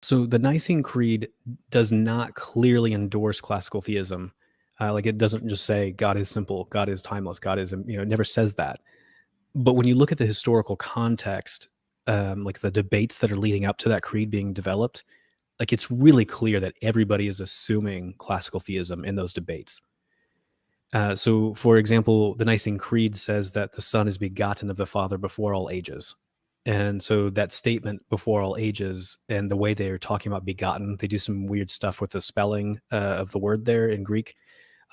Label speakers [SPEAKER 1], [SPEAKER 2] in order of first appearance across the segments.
[SPEAKER 1] So the Nicene Creed does not clearly endorse classical theism. Like it doesn't just say God is simple, God is timeless, God is, it never says that. But when you look at the historical context, like the debates that are leading up to that creed being developed, like it's really clear that everybody is assuming classical theism in those debates. So, for example, the Nicene Creed says that the Son is begotten of the Father before all ages. And so that statement before all ages and the way they're talking about begotten, they do some weird stuff with the spelling of the word there in Greek.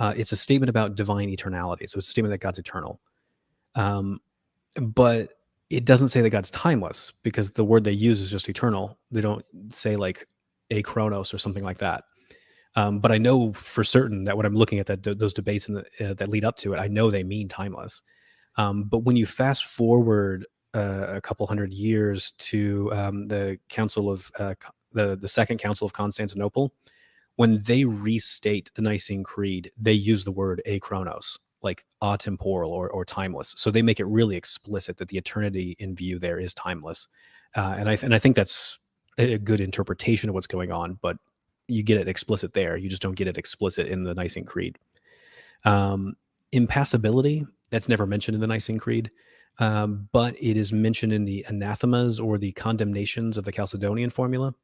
[SPEAKER 1] It's a statement about divine eternality. So it's a statement that God's eternal. Um, but it doesn't say that God's timeless because the word they use is just eternal. They don't say like a chronos or something like that. But I know for certain that when I'm looking at those debates that lead up to it, I know they mean timeless. But when you fast forward a couple hundred years to the Council of the Second Council of Constantinople, when they restate the Nicene Creed, they use the word achronos, like atemporal or timeless. So they make it really explicit that the eternity in view there is timeless, and I think that's a good interpretation of what's going on. But you get it explicit there. You just don't get it explicit in the Nicene Creed. Um, Impassibility, that's never mentioned in the Nicene Creed, but it is mentioned in the anathemas or the condemnations of the Chalcedonian formula.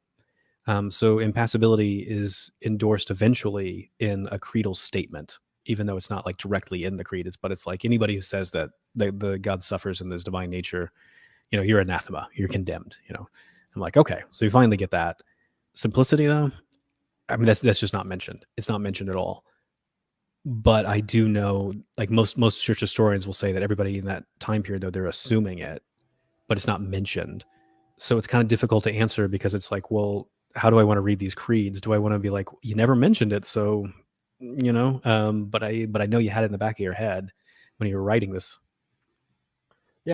[SPEAKER 1] So impassibility is endorsed eventually in a creedal statement, even though it's not like directly in the creed. But it's like anybody who says that the God suffers in his divine nature, you're anathema, you're condemned. I'm like, okay, so you finally get that. Simplicity, though, I mean, that's just not mentioned. It's not mentioned at all. But I do know, like most church historians will say that everybody in that time period, though, they're assuming it, but it's not mentioned. So it's kind of difficult to answer because it's like, well, how do I want to read these creeds? Do I want to be like, you never mentioned it, so but I know you had it in the back of your head when you were writing this.